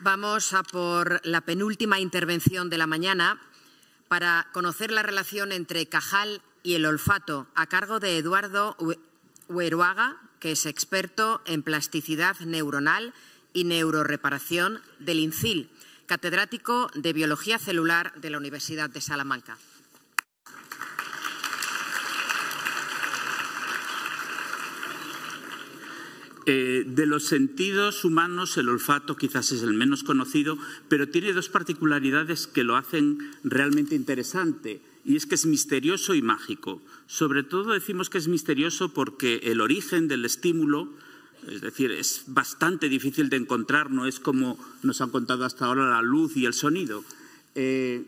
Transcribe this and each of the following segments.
Vamos a por la penúltima intervención de la mañana para conocer la relación entre Cajal y el olfato, a cargo de Eduardo Hueruaga, que es experto en plasticidad neuronal y neuroreparación del INCIL, catedrático de Biología Celular de la Universidad de Salamanca. De los sentidos humanos, el olfato quizás es el menos conocido, pero tiene dos particularidades que lo hacen realmente interesante, y es que es misterioso y mágico. Sobre todo decimos que es misterioso porque el origen del estímulo, es decir, es bastante difícil de encontrar, no es como nos han contado hasta ahora la luz y el sonido. De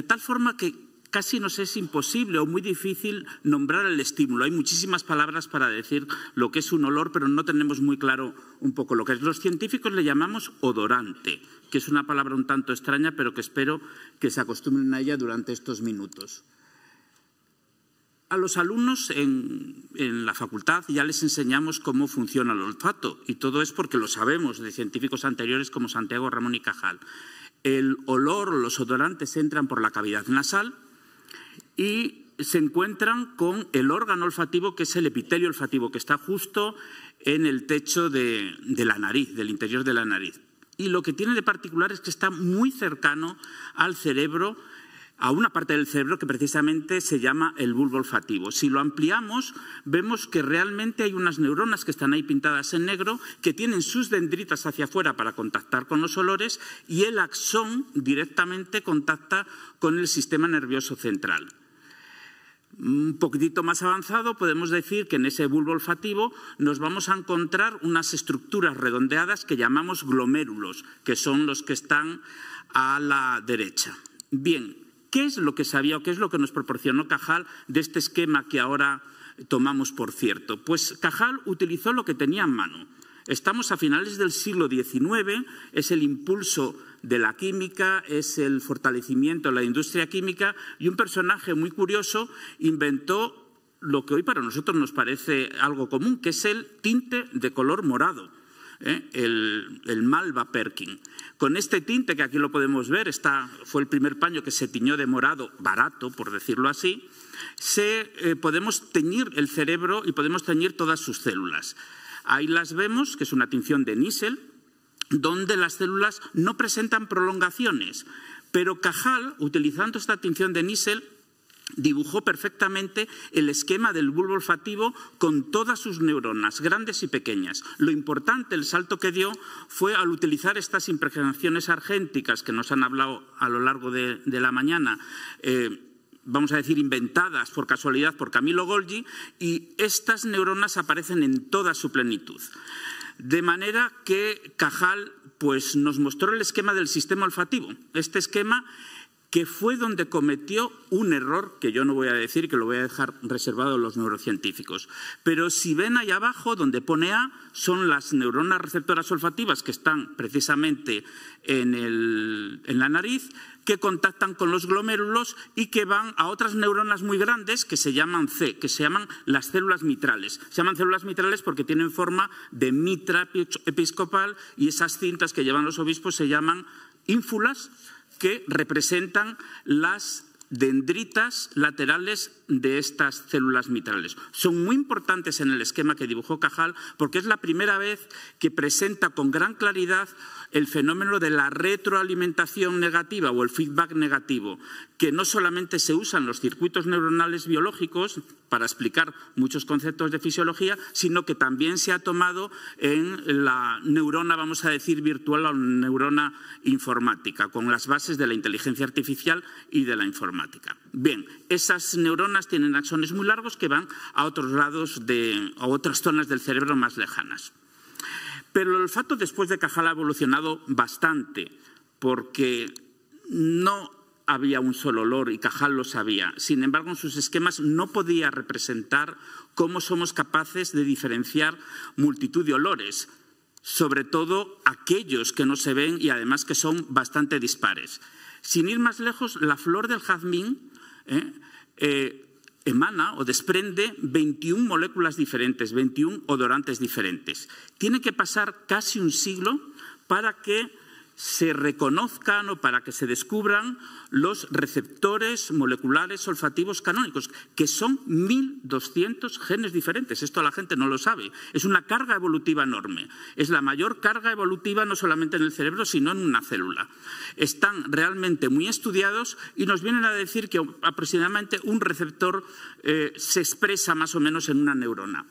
tal forma que casi nos es imposible o muy difícil nombrar el estímulo. Hay muchísimas palabras para decir lo que es un olor, pero no tenemos muy claro un poco lo que es. Los científicos le llamamos odorante, que es una palabra un tanto extraña, pero que espero que se acostumbren a ella durante estos minutos. A los alumnos en la facultad ya les enseñamos cómo funciona el olfato, y todo es porque lo sabemos de científicos anteriores como Santiago Ramón y Cajal. El olor o los odorantes entran por la cavidad nasal y se encuentran con el órgano olfativo, que es el epitelio olfativo, que está justo en el techo de la nariz, del interior de la nariz. Y lo que tiene de particular es que está muy cercano al cerebro, a una parte del cerebro que precisamente se llama el bulbo olfativo. Si lo ampliamos, vemos que realmente hay unas neuronas que están ahí pintadas en negro, que tienen sus dendritas hacia afuera para contactar con los olores, y el axón directamente contacta con el sistema nervioso central. Un poquitito más avanzado podemos decir que en ese bulbo olfativo nos vamos a encontrar unas estructuras redondeadas que llamamos glomérulos, que son los que están a la derecha. Bien, ¿qué es lo que sabía o qué es lo que nos proporcionó Cajal de este esquema que ahora tomamos por cierto? Pues Cajal utilizó lo que tenía en mano. Estamos a finales del siglo XIX, es el impulso de la química, es el fortalecimiento de la industria química, y un personaje muy curioso inventó lo que hoy para nosotros nos parece algo común, que es el tinte de color morado. El Malva Perkin. Con este tinte, que aquí lo podemos ver, fue el primer paño que se tiñó de morado, barato, por decirlo así, podemos teñir el cerebro y podemos teñir todas sus células. Ahí las vemos, que es una tinción de Nissel, donde las células no presentan prolongaciones, pero Cajal, utilizando esta tinción de Nissel, dibujó perfectamente el esquema del bulbo olfativo con todas sus neuronas, grandes y pequeñas. Lo importante, el salto que dio, fue al utilizar estas impregnaciones argénticas que nos han hablado a lo largo de la mañana, vamos a decir inventadas por casualidad por Camillo Golgi, y estas neuronas aparecen en toda su plenitud. De manera que Cajal pues, nos mostró el esquema del sistema olfativo. Este esquema que fue donde cometió un error que yo no voy a decir, que lo voy a dejar reservado a los neurocientíficos. Pero si ven ahí abajo, donde pone A, son las neuronas receptoras olfativas que están precisamente en la nariz, que contactan con los glomérulos y que van a otras neuronas muy grandes que se llaman C, que se llaman las células mitrales. Se llaman células mitrales porque tienen forma de mitra episcopal, y esas cintas que llevan los obispos se llaman ínfulas, que representan las dendritas laterales de estas células mitrales. Son muy importantes en el esquema que dibujó Cajal porque es la primera vez que presenta con gran claridad el fenómeno de la retroalimentación negativa o el feedback negativo, que no solamente se usa en los circuitos neuronales biológicos para explicar muchos conceptos de fisiología, sino que también se ha tomado en la neurona, vamos a decir, virtual o neurona informática, con las bases de la inteligencia artificial y de la informática. Bien, esas neuronas tienen axones muy largos que van a otros lados a otras zonas del cerebro más lejanas. Pero el olfato después de Cajal ha evolucionado bastante, porque no había un solo olor y Cajal lo sabía. Sin embargo, en sus esquemas no podía representar cómo somos capaces de diferenciar multitud de olores, sobre todo aquellos que no se ven y además que son bastante dispares. Sin ir más lejos, la flor del jazmín emana o desprende 21 moléculas diferentes, 21 odorantes diferentes. Tiene que pasar casi un siglo para que se reconozcan o para que se descubran los receptores moleculares olfativos canónicos, que son 1.200 genes diferentes. Esto la gente no lo sabe. Es una carga evolutiva enorme. Es la mayor carga evolutiva no solamente en el cerebro, sino en una célula. Están realmente muy estudiados y nos vienen a decir que aproximadamente un receptor se expresa más o menos en una neurona.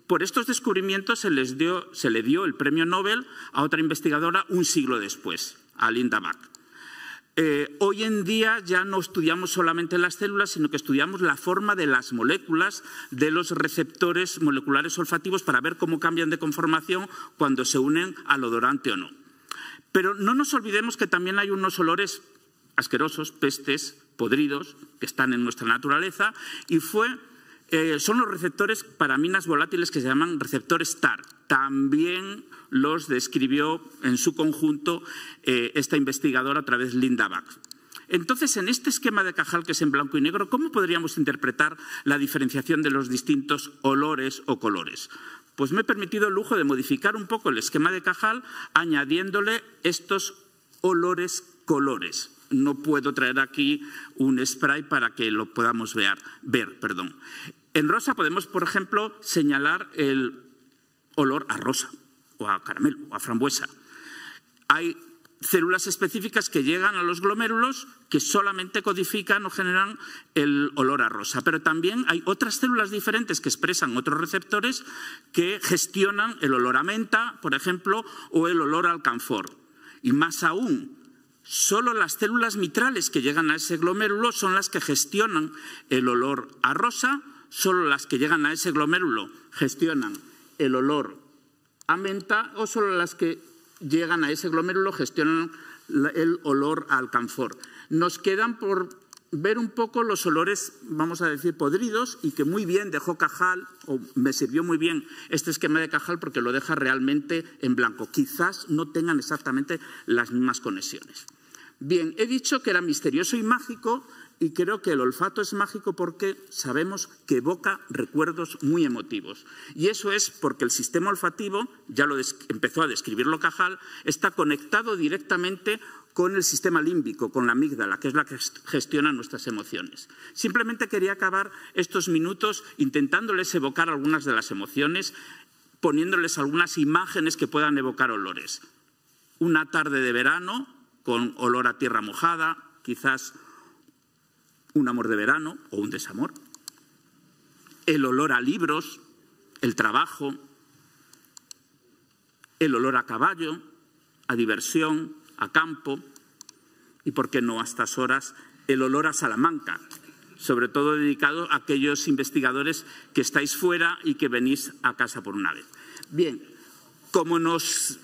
Por estos descubrimientos se le dio el premio Nobel a otra investigadora un siglo después, a Linda Bach. Hoy en día ya no estudiamos solamente las células, sino que estudiamos la forma de las moléculas de los receptores moleculares olfativos para ver cómo cambian de conformación cuando se unen al odorante o no. Pero no nos olvidemos que también hay unos olores asquerosos, pestes, podridos, que están en nuestra naturaleza y son los receptores para aminas volátiles que se llaman receptores TAR. También los describió en su conjunto esta investigadora a través de Linda Bach. Entonces, en este esquema de Cajal, que es en blanco y negro, ¿cómo podríamos interpretar la diferenciación de los distintos olores o colores? Pues me he permitido el lujo de modificar un poco el esquema de Cajal añadiéndole estos olores-colores. No puedo traer aquí un spray para que lo podamos ver. En rosa podemos, por ejemplo, señalar el olor a rosa, o a caramelo, o a frambuesa. Hay células específicas que llegan a los glomérulos que solamente codifican o generan el olor a rosa. Pero también hay otras células diferentes que expresan otros receptores que gestionan el olor a menta, por ejemplo, o el olor a alcanfor. Y más aún, solo las células mitrales que llegan a ese glomérulo son las que gestionan el olor a rosa, solo las que llegan a ese glomérulo gestionan el olor a menta o solo las que llegan a ese glomérulo gestionan el olor a alcanfor. Nos quedan por ver un poco los olores, vamos a decir, podridos y que muy bien dejó Cajal, o me sirvió muy bien este esquema de Cajal porque lo deja realmente en blanco. Quizás no tengan exactamente las mismas conexiones. Bien, he dicho que era misterioso y mágico y creo que el olfato es mágico porque sabemos que evoca recuerdos muy emotivos. Y eso es porque el sistema olfativo, ya lo empezó a describirlo Cajal, está conectado directamente con el sistema límbico, con la amígdala, que es la que gestiona nuestras emociones. Simplemente quería acabar estos minutos intentándoles evocar algunas de las emociones, poniéndoles algunas imágenes que puedan evocar olores. Una tarde de verano con olor a tierra mojada, quizás un amor de verano o un desamor. El olor a libros, el trabajo, el olor a caballo, a diversión, a campo y, por qué no, a estas horas, el olor a Salamanca, sobre todo dedicado a aquellos investigadores que estáis fuera y que venís a casa por una vez. Bien, como nos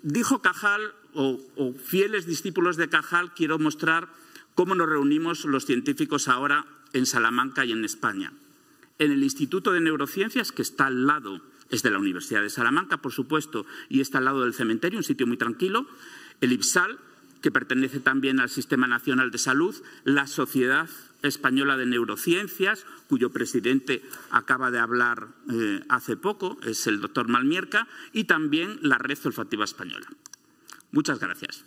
dijo Cajal, o fieles discípulos de Cajal, quiero mostrar cómo nos reunimos los científicos ahora en Salamanca y en España. En el Instituto de Neurociencias, que está al lado, es de la Universidad de Salamanca, por supuesto, y está al lado del cementerio, un sitio muy tranquilo. El IPSAL, que pertenece también al Sistema Nacional de Salud, la Sociedad Española de Neurociencias, cuyo presidente acaba de hablar hace poco, es el doctor Malmierca, y también la Red Olfativa Española. Muchas gracias.